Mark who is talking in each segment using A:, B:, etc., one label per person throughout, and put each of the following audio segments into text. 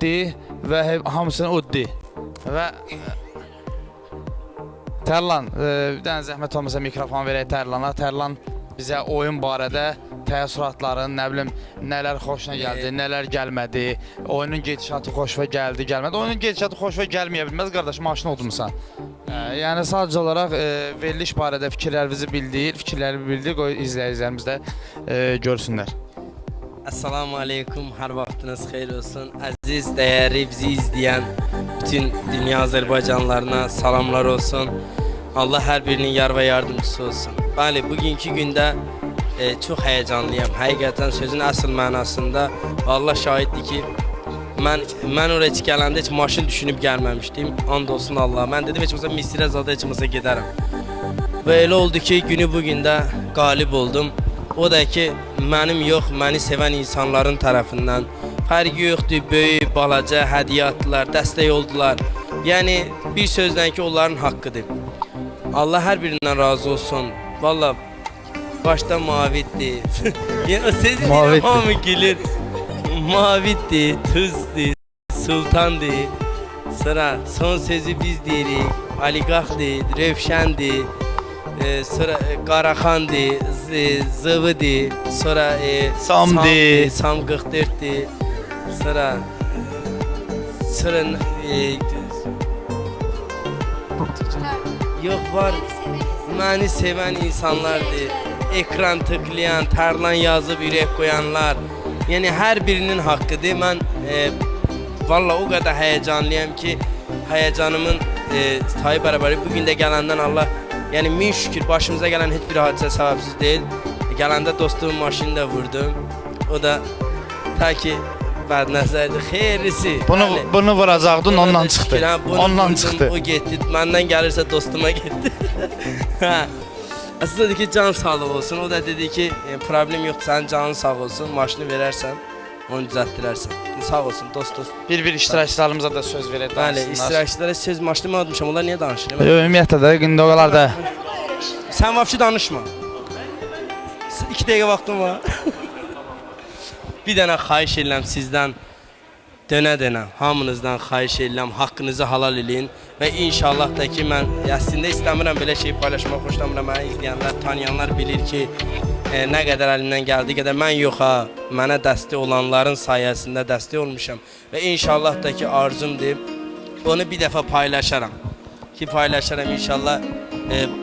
A: etdi və hamısını uddi. Və Tərlan, bir dənə zəhmət olmasa mikrofon verək Tərlana. Tərlan bizə oyun barədə təəssüratların, nə bilim, nələr xoşuna gəldi, nələr gəlmədi, oyunun gedişatı xoşuna gəldi, gəlmədi. Oyunun gedişatı xoşuna gəlməyə bilməz, qardaş, maşın olmuşsan. Yəni, sadəcə olaraq veriliş barədə fikirlərinizi bildik, o izləyicilərimiz də görsünlər.
B: Assalamu aleykum, hər vaxtınız xeyir olsun. Əziz, dəyərli, bizi izləyən bütün dünya Azərbaycanlarına salamlar olsun. Allah hər birinin yar və yardımcısı olsun. Bəli, bugünkü gündə çox həyəcanlıyam. Həqiqətən sözün əsl mənasında Allah şahiddir ki, mən oraya gələndə heç maşın düşünüb gəlməmişdim. And olsun Allah. Mən dedim heç olsa Misirə zada heç olsa gedərəm. Və elə oldu ki, günü bugündə qalib oldum. O da ki, mənim yox, məni sevən insanların tərəfindən. Fərqi yoxdur, böyük, balaca, hədiyyə atdılar, dəstək oldular. Yəni, bir sözlə ki, onların haqqıdır. Allah hər birindən razı olsun. Valla, başda maviddir. Yəni, o sözü hamı gülür. Maviddir, tuzdur, sultandır. Sonra son sözü biz deyirik. Aliqaxdır, Rövşəndir. Sonra Qaraxandır, Zıvıdır. Sonra
A: Samdır,
B: Sam 44'dir. Sonra yox var, məni sevən insanlardır. Ekran tıklayan, Tərlan yazıb ürək qoyanlar. Yəni hər birinin haqqıdır. Mən valla o qədər həyəcanlıyam ki, həyəcanımın sayı bərabəri. Bugün də gələndən Allah, yəni min şükür başımıza gələn heç bir hadisə səbəbsiz deyil. Gələndə dostumun maşını da vurdum. O da ta ki bədnəzərdir, xeyrisi.
A: Bunu vuracaqdın, ondan çıxdı. Ondan çıxdı.
B: O getdi, məndən gəlirsə dostuma getdi. Aslında dedi ki, can sağlığı olsun. O da dedi ki, problem yox, sənin canın sağ olsun, maşını verərsən, onu düzəltdirərsən. Sağ olsun, dost.
A: Bir iştirakçılarımıza da söz verək.
B: Bəli, iştirakçılara söz maşını almışam, onlar niyə danışır?
A: Ümumiyyətlə də, indi olar da.
B: Sən vəbşi danışma. 2 dəqiqə vaxtım var. Bir dənə xahiş edirəm sizdən, dönə-dönə, hamınızdan xahiş edirəm, haqqınızı halal eləyin və inşallah da ki, mən əslində istəmirəm belə şey paylaşmaq, xoşlamıram, mənə izləyənlər, tanıyanlar bilir ki, nə qədər əlimdən gəldiyi qədər mən yox ha, mənə dəstək olanların sayəsində dəstək olmuşam və inşallah da ki, arzumdur, onu bir dəfə paylaşaram ki, paylaşaram inşallah,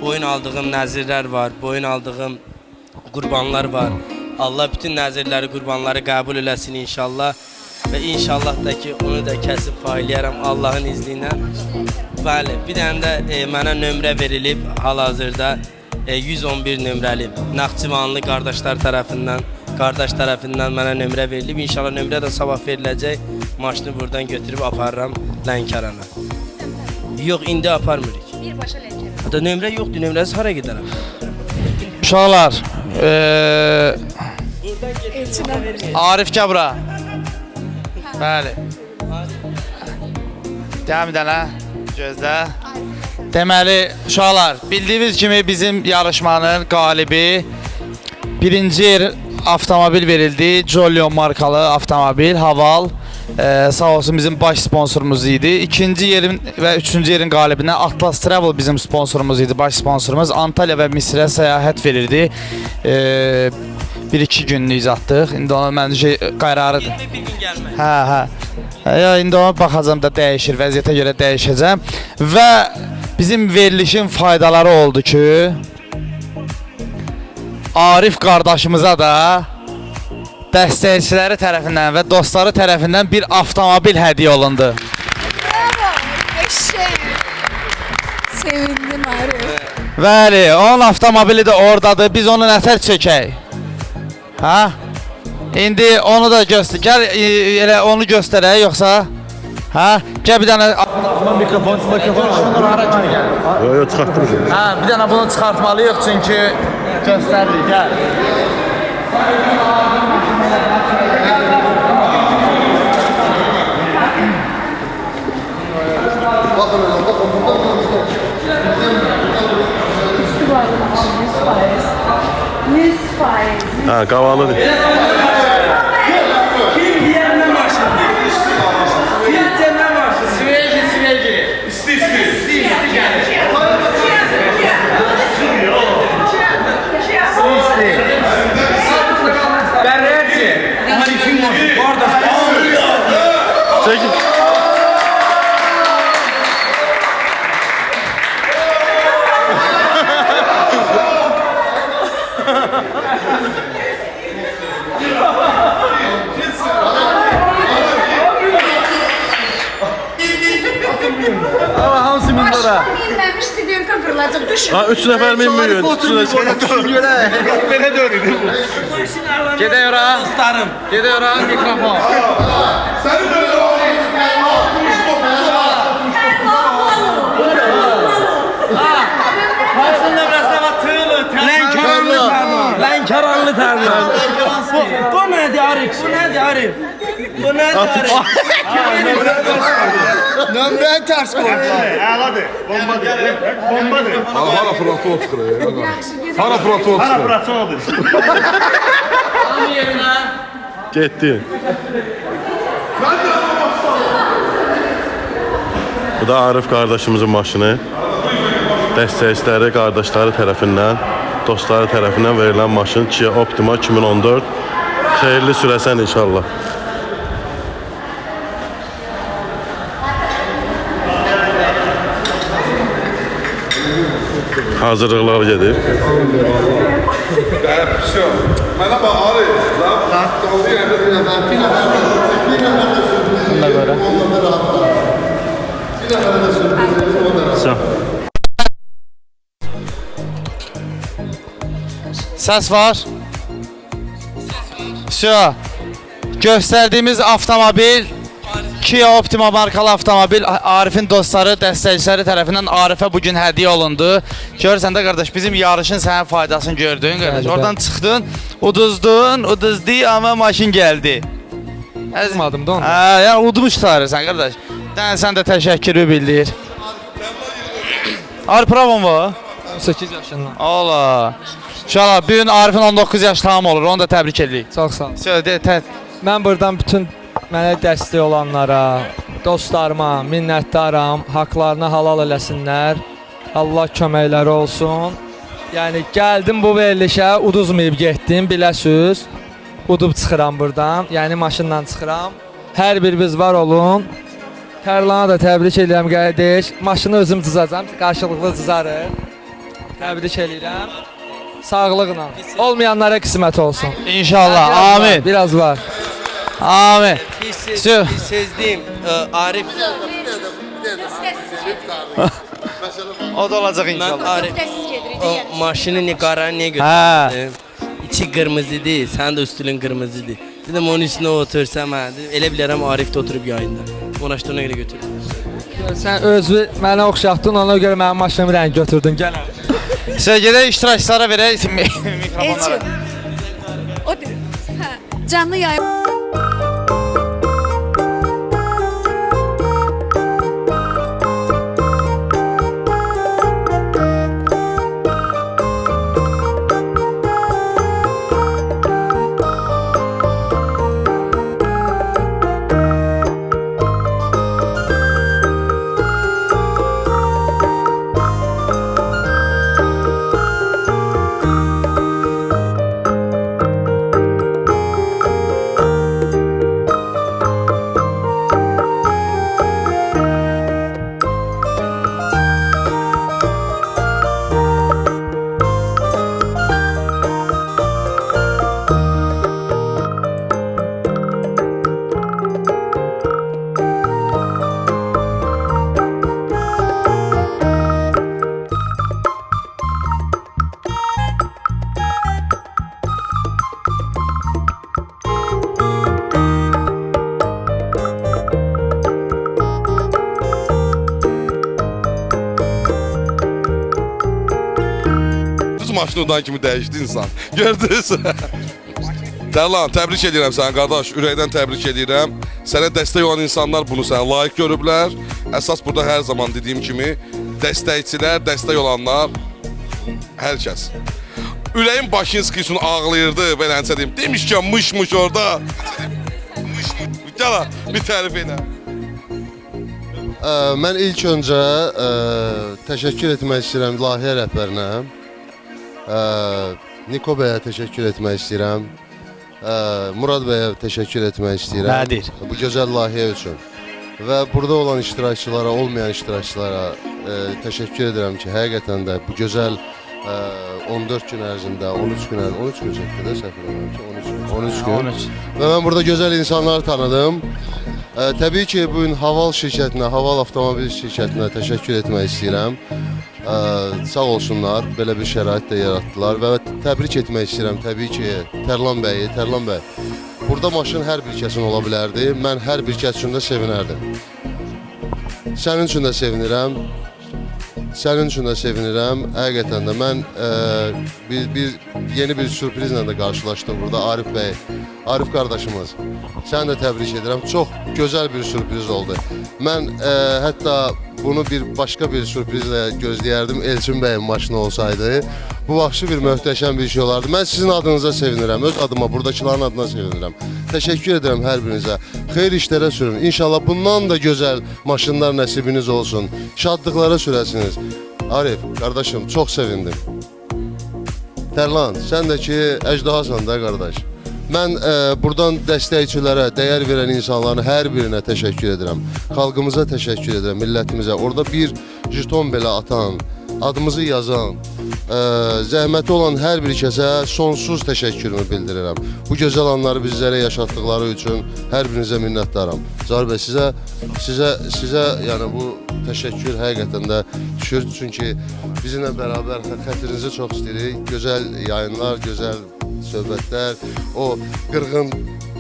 B: boyun aldığım nəzirlər var, boyun aldığım qurbanlar var. Allah bütün nəzirləri, qurbanları qəbul eləsin inşallah və inşallah da ki, onu da kəsib paylayaram Allahın izni ilə. Bəli, bir dənə də mənə nömrə verilib hal-hazırda 111 nömrəli Naxçıvanlı qardaş tərəfindən mənə nömrə verilib. İnşallah nömrə də sabah veriləcək, maşını buradan götürüb aparıram Lənkərana. Yox, indi aparmırıq.
C: Birbaşa Lənkərana.
B: Hatta nömrə yoxdur, nömrəsiz hara gedərəm?
A: Uşaqlar, Arif Cabra. Bəli. Gəl bir dənə, gözlə. Deməli, uşaqlar, bildiyiniz kimi bizim yarışmanın qalibi birinci yer avtomobil verildi. Jolion markalı avtomobil, Haval. Sağ olsun bizim baş sponsorumuz idi. İkinci yerin və üçüncü yerin qalibinə Atlas Travel bizim sponsorumuz idi, baş sponsorumuz. Antalya və Misirə səyahət verirdi. 1-2 günlük atdıq. İndi ona məncə qərarıdır.
B: 21 gün gəlmək.
A: Hə. İndi ona baxacağım da dəyişir, vəziyyətə görə dəyişəcəm. Və bizim verilişin faydaları oldu ki, Arif qardaşımıza da dəstəkçiləri tərəfindən və dostları tərəfindən bir avtomobil hədiyyə olundu.
C: Bravo, eşek. Sevindim Arif.
A: Bəli, onun avtomobili də oradadır. Biz onu nətər çəkək? Hə? İndi onu da göstər. Gəl elə onu göstərək yoxsa? Hə? Gəl bir dənə mikrofon hara kimi gəl.
D: Yox, çıxartdım.
A: Hə, bir dənə bunu çıxartmalıyıq çünki göstəririk. Gəl.
D: Ha, qavalıdır.
B: Kim deyəndə maşın deyir.
D: Çekin.
A: Ama hamısı minlərə.
C: Bilməmiş stadionka qırılacaq. Düşün.
D: Ha 3 nəfər minmiyor.
A: Belə dönüdü. Gedək ora.
B: Dostlarım.
A: Gedək ora mikrofon.
B: Lənkəranlı tərlan. Bu nədir Arif? Bu nədir Arif? Bu nədir Arif?
A: Nömrəni tərs qoydu.
E: Əladır. Bombadır. Bombadır.
F: Hara fırlatı o çıxır ya. Hara fırlatı o
E: Hara
F: çıxır.
E: bıraksan olur.
D: Getdi. Bu da Arif kardeşimizin maşını. Dəstəkçiləri, qardaşları tərəfindən, dostları tərəfindən verilən maşın Kia Optima 2014. Xeyirli sürəsən inşallah. Hazırlıqlar gedir.
F: Mənə bax, Ari, saat oldu yerdə bir nəfər
A: Səs var. Все. Göstərdiyimiz avtomobil Kia Optima markalı avtomobil Arifin dostları, dəstəkçiləri tərəfindən Arifə bugün hədiyyə olundu. Görürsən də qardaş, bizim yarışın sənin faydasını gördün qardaş. Oradan çıxdın, uduzdu amma maşın gəldi.
G: Yazmadım da onu.
A: Hə, yəni udmuşlar sən qardaş. Sən də təşəkkürü bildir. Arif Pravon var?
G: 8 yaşından.
A: Allah. İnşallah bir gün Arifin 19 yaş tamam olur. Onu da təbrik edirik.
G: Çox sağ ol.
A: Söyle,
G: Mən buradan bütün mənə dəstək olanlara, dostlarıma minnətdaram. Haqlarını halal eləsinlər. Allah köməkləri olsun. Yəni gəldim bu verilişə, uduzmayıb getdim, biləsiz. Udub çıxıram buradan. Yəni maşınla çıxıram. Hər biriniz var olun. Tərlana da təbrik edirəm qardaş. Maşını özüm cızacam, qarşılıqlı cızarıq. Təbrik edirəm. Sağlıqla. Olmayanlara qismət olsun.
A: İnşallah.
G: Biraz var,
A: Amin.
G: biraz var.
A: Amin.
B: Bir
A: Sür.
B: sezdim. Arif.
A: O da olacaq
B: Mən
A: inşallah.
B: Arif. O maşını ne qara niye
A: Hə.
B: götürdüm? İçi kırmızıydı, sen de üstünün kırmızıydı. Dedim onun üstüne otursam ha. Elə bilərəm Arif də oturub yayında. Ona ona görə götürdüm.
G: Sən özü mənə oxşatdın, ona görə mənim maşınımı rəng götürdün. Gəl.
A: Sevgili iştirakçılara verək mikrofonları.
C: Elçin. O da. Hə, canlı yayım.
F: Maşını udan kimi dəyişdi insan. Gördünüz? Tərlan, təbrik edirəm səni qardaş. Ürəkdən təbrik edirəm. Sənə dəstək olan insanlar bunu sənə layiq görüblər. Əsas burada hər zaman dediyim kimi dəstəkçilər, dəstək olanlar hər kəs. Ürəyim Başinskisini ağlayırdı, belə nəsə deyim. Demişkən mış orada. Gəl, bir tərif elə.
H: Mən ilk öncə təşəkkür etmək istəyirəm layihə rəhbərinə. Niko bəyə təşəkkür etmək istəyirəm. Murad bəyə təşəkkür etmək istəyirəm.
A: Nədir?
H: Bu gözəl layihə üçün. və burada olan iştirakçılara, olmayan iştirakçılara təşəkkür edirəm ki, həqiqətən də bu gözəl 14 gün ərzində, 13 gün çəkdi də səhv eləmirəmsə, 13 gün. Və mən burada gözəl insanları tanıdım. Təbii ki, bu gün Haval şirkətinə, Haval avtomobil şirkətinə təşəkkür etmək istəyirəm. Sağ olsunlar, belə bir şərait də yaratdılar və təbrik etmək istəyirəm təbii ki, Tərlan bəyi. Tərlan bəy, burada maşın hər bir kəsin ola bilərdi. Mən hər bir kəs üçün də sevinərdim. Sənin üçün də sevinirəm. Sənin üçün də sevinirəm. Həqiqətən də mən yeni bir sürprizlə də qarşılaşdım burada. Arif bəy, Arif qardaşımız. Səni də təbrik edirəm. Çox gözəl bir sürpriz oldu. Mən hətta bunu başqa bir sürprizlə gözləyərdim. Elçin bəyin maşını olsaydı. Bu vahşi bir möhtəşəm bir şey olardı. Mən sizin adınıza sevinirəm. Öz adıma, buradakilərin adına sevinirəm. Təşəkkür edirəm hər birinizə. Xeyir işlərə sürün. İnşallah bundan da gözəl maşınlar nəsibiniz olsun. Şadlıqlara sürəsiniz. Arif, qardaşım, çox sevindim. Tərlan, sən də ki, əjdahasan da, qardaş. Mən buradan dəstəkçilərə, dəyər verən insanların hər birinə təşəkkür edirəm. Xalqımıza təşəkkür edirəm, millətimizə. Orada bir jiton belə atan, adımızı yazan, zəhməti olan hər bir kəsə sonsuz təşəkkürümü bildirirəm. Bu gözəl anları bizlərə yaşatdıqları üçün hər birinizə minnətdaram. Zahir bəy, sizə yəni bu təşəkkür həqiqətən də düşür. Çünki bizimlə bərabər xətrinizi çox istəyirik. Gözəl yayınlar, gözəl söhbətlər, o qırğın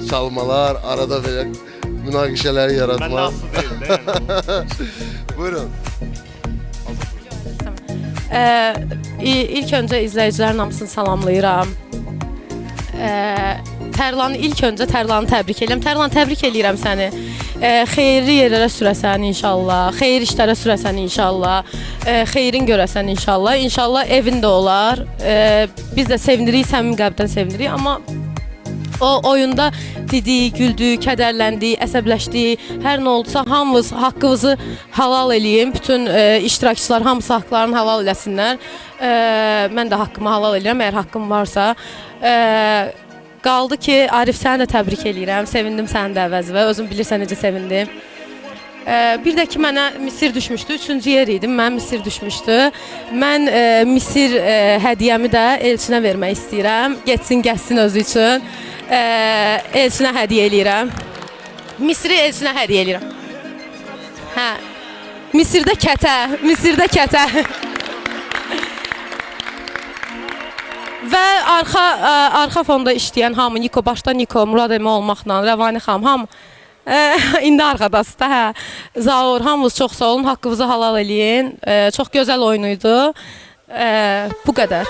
H: çalmalar, arada belə münaqişələri yaratmaq.
E: Mən nasıl deyim, deyim.
H: Buyurun.
I: İlk öncə izləyicilərin hamısını salamlayıram. Tərlanı ilk öncə Tərlanı təbrik edirəm. Tərlan, təbrik edirəm səni. Xeyirli yerlərə sürəsən inşallah. Xeyir işlərə sürəsən inşallah. Xeyrin görəsən inşallah. İnşallah evin də olar. Biz də sevinirik, səmimi qəlbdən sevinirik. Amma o oyunda didik, güldük, kədərləndik, əsəbləşdik. Hər nə oldusa hamımız haqqımızı halal eləyin. Bütün iştirakçılar hamısı haqqlarını halal eləsinlər. Mən də haqqımı halal eləyirəm, əgər haqqım varsa. Qaldı ki, Arif, səni də təbrik eləyirəm. Sevindim sənin də əvəzivə. Özüm bilirsən necə sevindim. Bir də ki, mənə Misir düşmüşdü. 3-cü yer idim, mən Misir düşmüşdü. Mən Misir hədiyəmi də Elçinə vermək istəyirəm. Getsin, gəlsin özü üçün. Elçinə hədiyyə eləyirəm. Misiri Elçinə hədiyyə eləyirəm. Hə. Misirdə kətə. Və arxa fonda işləyən hamı, Niko, başda Niko, Murad əmi olmaqla, Rəvani xanım, hamı indi arxadasız da, hə. Zaur, hamınız çox sağ olun, haqqınızı halal eləyin. Çox gözəl oyunuydu. Bu qədər.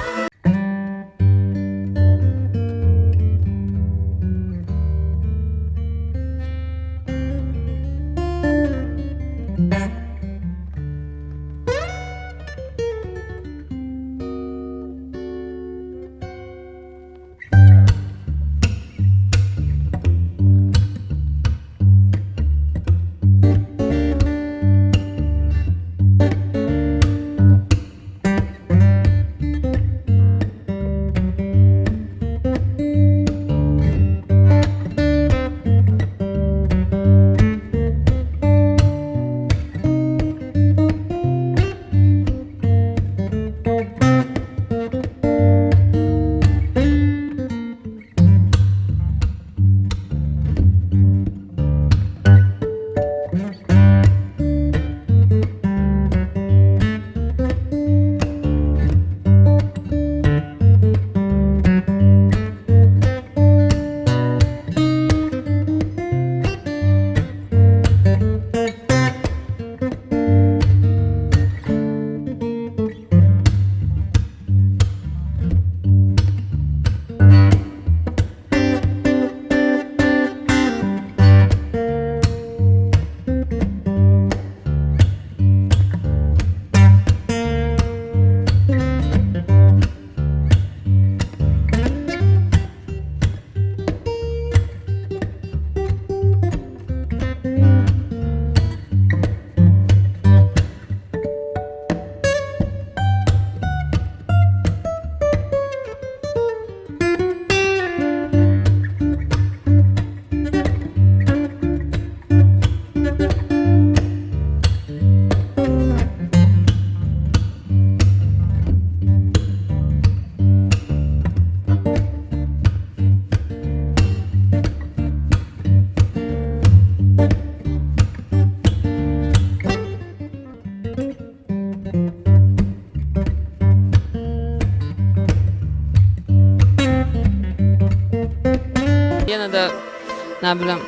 I: nə bilim.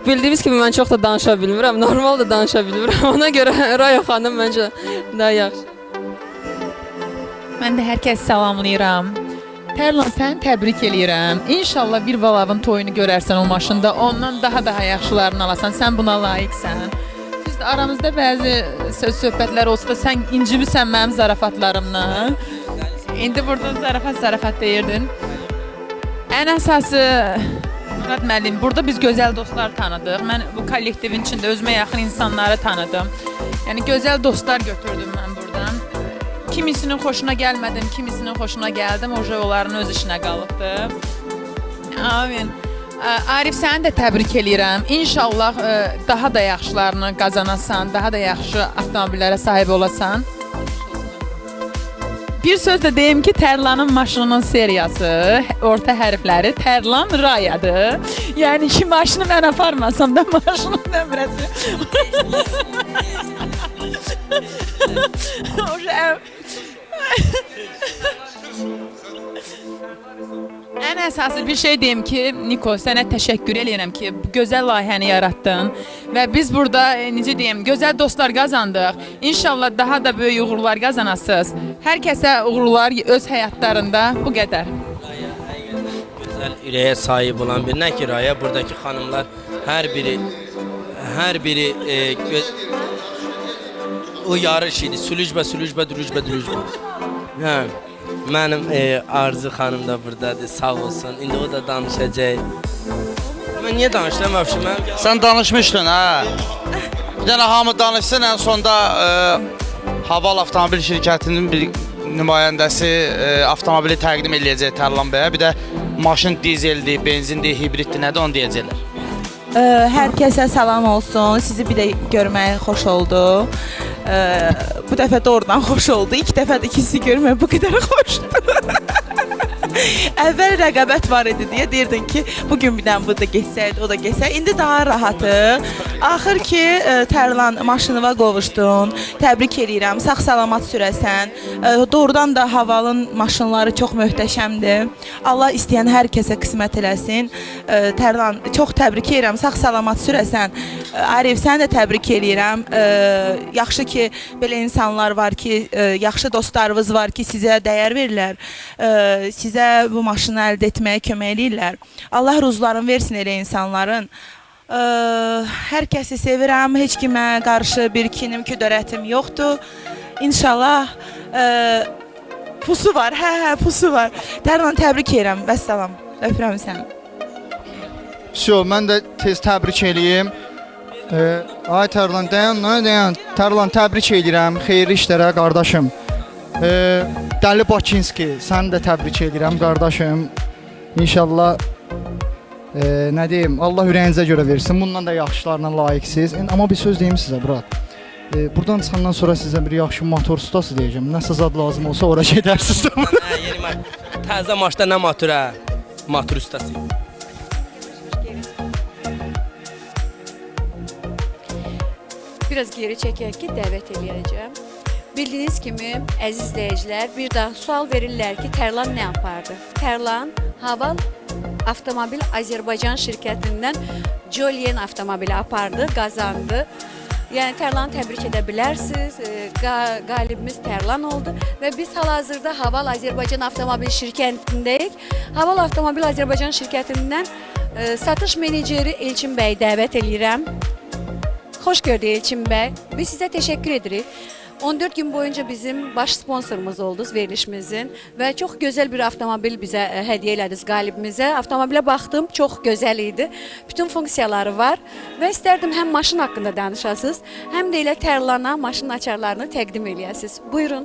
I: Bildiyiniz kimi mən çox da danışa bilmirəm, normal da danışa bilmirəm. Ona görə Raya xanım məncə daha yaxşı.
J: Mən də hər kəsi salamlayıram. Tərlan, səni təbrik eləyirəm. İnşallah bir balavın toyunu görərsən o maşında, ondan daha yaxşılarını alasan. Sən buna layiqsən. Biz də aramızda bəzi söz-söhbətlər olsa da sən incimisən mənim zarafatlarımla. İndi burada zarafat deyirdin. Ən əsası Murad müəllim, burada biz gözəl dostlar tanıdıq. Mən bu kollektivin içində özümə yaxın insanları tanıdım. Yəni gözəl dostlar götürdüm mən buradan. Kimisinin xoşuna gəlmədim, kimisinin xoşuna gəldim. Oje onların öz işinə qalıbdı. Amin. Arif, səni də təbrik eləyirəm. İnşallah daha da yaxşılarını qazanasan, daha da yaxşı avtomobillərə sahib olasan. Bir söz də deyim ki, Tərlanın maşınının seriyası, orta hərfləri Tərlan Rayadır. Yəni ki, maşını mən aparmasam da maşının nömrəsi. Ən əsası bir şey deyim ki, Niko, sənə təşəkkür edirəm ki, bu gözəl layihəni yaratdın və biz burada, necə deyim, gözəl dostlar qazandıq. İnşallah daha da böyük uğurlar qazanasınız. Hər kəsə uğurlar öz həyatlarında. Bu qədər.
B: Gözəl ürəyə sahib olan bir, nə ki Raya, buradakı xanımlar hər biri o yarış idi. Sülücbə. Hə. Mənim Arzu xanım da buradadır, sağ olsun. İndi o da danışacaq. Mən niyə danışdım vəbşi?
A: Sən danışmışdın, hə? Bir dənə hamı danışsın, ən sonda Haval Avtomobil şirkətinin bir nümayəndəsi avtomobili təqdim eləyəcək Tərlan bəyə. Bir də maşın dizeldir, benzindir, hibriddir, nədir onu deyəcəklər.
K: Hər kəsə salam olsun. Sizi bir də görməyə xoş oldu. Bu dəfə doğrudan xoş oldu. İlk dəfə də ikisi görmək bu qədər xoşdur. Əvvəl rəqabət var idi deyə deyirdin ki, bugün bir dənə bu da geçsəydi, o da geçsəydi. İndi daha rahatıq. Axır ki, Tərlan maşınıva qovuşdun. Təbrik edirəm. Sağ-salamat sürəsən. Doğrudan da Havalın maşınları çox möhtəşəmdir. Allah istəyən hər kəsə qismət eləsin. Tərlan, çox təbrik edirəm. Sağ-salamat sürəsən. Arif, səni də təbrik edirəm. Yaxşı ki, belə insanlar var ki, yaxşı dostlarınız var ki, sizə dəyər verirlər. Sizə bu maşını əldə etməyə kömək edirlər. Allah ruzlarını versin elə insanların. Hər kəsi sevirəm. Heç kimə qarşı bir kinim, küdərətim yoxdur. İnşallah pusu var. Hə, pusu var. Tərlan, təbrik edirəm. Vəssalam. Öpürəm səni.
G: Mən də tez təbrik eləyim. Ay Tərlan, dayan. Tərlan, təbrik edirəm. Xeyirli işlərə, qardaşım. Dəli Bakinski, səni də təbrik edirəm, qardaşım. İnşallah, nə deyim, Allah ürəyinizə görə versin. Bundan da yaxşılarına layiqsiz. Amma bir söz deyim sizə, Burak. Buradan çıxandan sonra sizə bir yaxşı motor ustası deyəcəm. Nəsə zad lazım olsa, ora gedərsiniz.
B: Təzə maşda nə motor, hə? Motor ustası.
C: Biraz geri çəkək ki, dəvət eləyəcəm. Bildiyiniz kimi, əziz izləyicilər, bir daha sual verirlər ki, Tərlan nə yapardı? Tərlan, Haval Avtomobil Azərbaycan şirkətindən Jolien avtomobili apardı, qazandı. Yəni, Tərlanı təbrik edə bilərsiniz. Qalibimiz Tərlan oldu və biz hal-hazırda Haval Azərbaycan Avtomobil şirkətindəyik. Haval Avtomobil Azərbaycan şirkətindən satış meneceri Elçin bəyi dəvət edirəm. Xoş gördük Elçin bəy. Biz sizə təşəkkür edirik. 14 gün boyunca bizim baş sponsorumuz oldunuz verilişimizin və çox gözəl bir avtomobil bizə hədiyyə elədiniz qalibimizə. Avtomobilə baxdım, çox gözəl idi. Bütün funksiyaları var və istərdim həm maşın haqqında danışasınız, həm də elə Tərlana maşın açarlarını təqdim eləyəsiniz. Buyurun.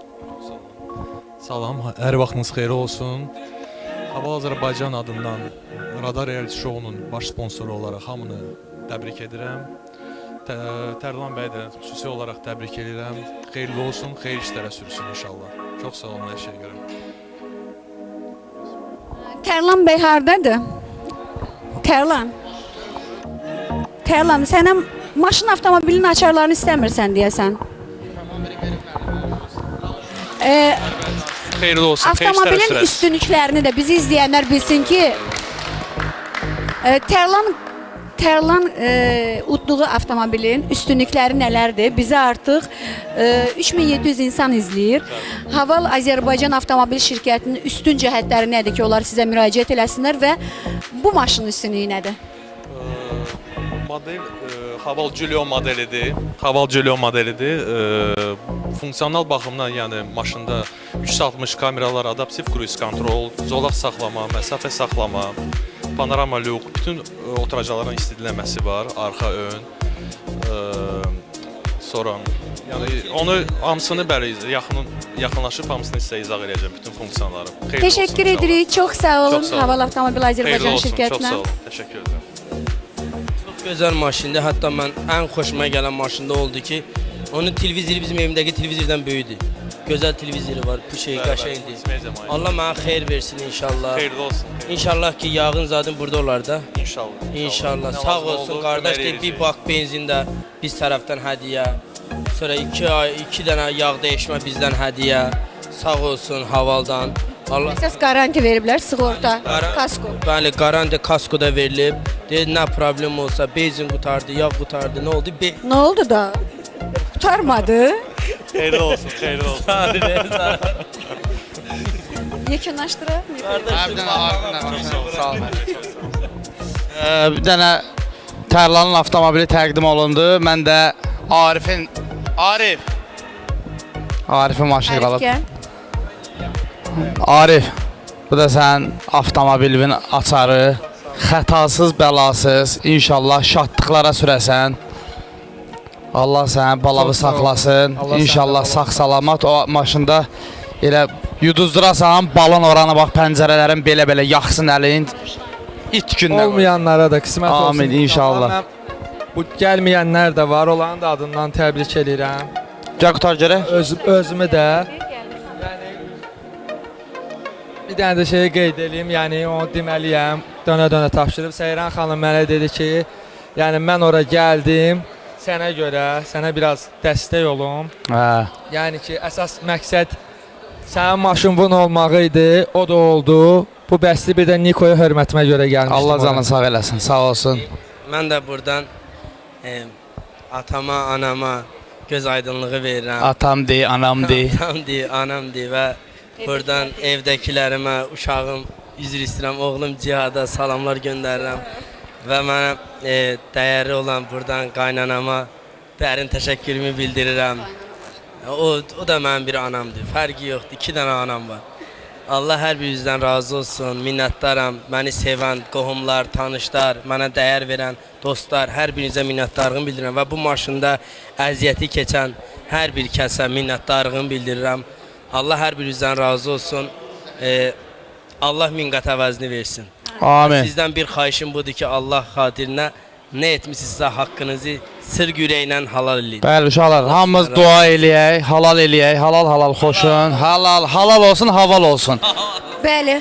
L: Salam, hər vaxtınız xeyir olsun. Haval Azərbaycan adından Radar Reality Show-unun baş sponsoru olaraq hamını təbrik edirəm. Tərlan bəy də xüsusi olaraq təbrik edirəm. Xeyirli olsun, xeyir işlərə sürsün inşallah. Çox sağ olun hər şeyə görə.
C: Tərlan bəy hardadır? Tərlan, sənə maşın avtomobilinin açarlarını istəmirsən deyəsən.
L: Xeyirli olsun, xeyir işlərə
C: Avtomobilin
L: sürəsin.
C: üstünlüklərini də bizi izləyənlər bilsin ki, Tərlan Tərlan utduğu avtomobilin üstünlükləri nələrdir? Bizi artıq 3700 insan izləyir. Haval Azərbaycan Avtomobil şirkətinin üstün cəhətləri nədir ki, onlar sizə müraciət eləsinlər və bu maşının üstünlüyü nədir?
L: Model Haval Julio modelidir. Haval Julio modelidir. Funksional baxımdan, yəni maşında 360 kameralar, adaptiv cruise kontrol, zolaq saxlama, məsafə saxlama, panorama lük, bütün oturacaqların istidləməsi var, arxa, ön. Sonra yəni onu hamısını bəli yaxınlaşıb hamısını sizə izah edəcəm, bütün funksiyaları.
C: Təşəkkür edirik. Çox sağ olun. Haval Avtomobil Azərbaycan şirkətinə.
L: Çox sağ olun. Təşəkkür edirəm.
B: Gözəl maşındır. Hətta mən ən xoşuma gələn maşında oldu ki, onun televizoru bizim evimdəki televizordan böyükdür. Gözəl televizoru var, bu şey qəşəngdir. Allah mənə xeyir versin inşallah.
L: Xeyirli olsun.
B: İnşallah ki, yağın zaten burada olar da.
L: İnşallah.
B: İnşallah. Sağ olsun qardaş ki, bir bak benzin də biz tərəfdən hədiyyə. Sonra 2 dənə yağ dəyişmə bizdən hədiyyə. Sağ olsun Havaldan. Allah
C: Əsas garanti veriblər, sığorta, kasko.
B: Bəli, garanti kasko da verilib. Dedi, nə problem olsa, benzin qutardı, yağ qutardı, nə oldu?
C: Nə oldu da? Qutarmadı.
L: Xeyirli olsun, xeyirli olsun.
C: Yekunlaşdıraq.
A: Sağ olun. Bir dənə Tərlanın avtomobili təqdim olundu. Mən də Arifin maşını qalıb. Arif, bu da sənin avtomobilin açarı. Xətasız, bəlasız, inşallah şadlıqlara sürəsən. Allah səni balağı saxlasın. İnşallah sağ-salamat o maşında elə yuduzdurasan, balon oranı bax, pəncərələrin belə-belə yaxsın əlin. İt gündən.
G: Olmayanlara da qismət olsun.
A: Amin, inşallah.
G: Bu gəlməyənlər də var, onların da adından təbrik edirəm.
A: Gəl qutar görək.
G: Özümü də. Bir dənə də şey qeyd edeyim, yəni onu deməliyəm, dönə-dönə tapşırıb. Seyran xanım mənə dedi ki, yəni mən ora gəldim, sənə görə, sənə biraz dəstək olum. Yəni ki, əsas məqsəd sənin maşının olmağı idi, o da oldu. Bu bəsli bir də Niko'ya hörmətimə görə gəlmişdim.
A: Allah canını sağ eləsin, sağ olsun.
B: Mən də buradan atama, anama göz aydınlığı verirəm.
A: Atamdır, anamdır.
B: Atamdır, anamdır və buradan evdəkilərimə, uşağım, üzr istəyirəm, oğlum Cihada salamlar göndərirəm. Və mənə dəyərli olan buradan qaynanama dərin təşəkkürümü bildirirəm. O da mənim bir anamdır, fərqi yoxdur, 2 dənə anam var. Allah hər birinizdən razı olsun, minnətdaram. Məni sevən qohumlar, tanışlar, mənə dəyər verən dostlar, hər birinizə minnətdarlığımı bildirirəm. Və bu maşında əziyyəti keçən hər bir kəsə minnətdarlığımı bildirirəm. Allah hər birinizdən razı olsun. Allah min qat əvəzini versin.
A: Amin.
B: Sizdən bir xahişim budur ki, Allah xatirinə nə etmişsinizsə haqqınızı sırq ürəklə halal edin.
A: Bəli, uşaqlar, hamımız dua eləyək, halal eləyək, halal xoşun, halal olsun, haval olsun.
C: Bəli,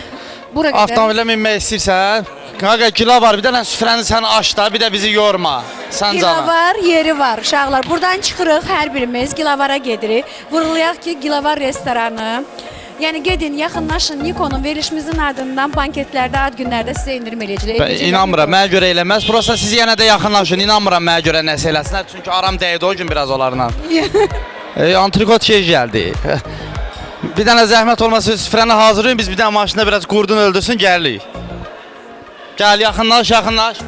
C: bura qədər.
A: Avtomobilə minmək istəyirsən, qaqa kilo var, bir dənə süfrəni sən aç da, bir də bizi yorma. Sən canım.
C: Gilavar yeri var uşaqlar. Buradan çıxırıq hər birimiz Gilavara gedirik. Vurulayaq ki, Gilavar restoranı. Yəni gedin, yaxınlaşın Niko'nun verilişimizin ardından banketlərdə, ad günlərdə sizə indirim eləyəcəklər.
A: İnanmıram, mənə görə eləməz. Prosta siz yenə də yaxınlaşın, inanmıram mənə görə nəsə eləsinlər. Çünki aram dəydi o gün biraz onlarla. Antrikot şey gəldi. Bir dənə zəhmət olmasa süfrəni hazırlayın, biz bir dənə maşında biraz qurdun öldürsün, gəlirik. Gəl, yaxınlaş.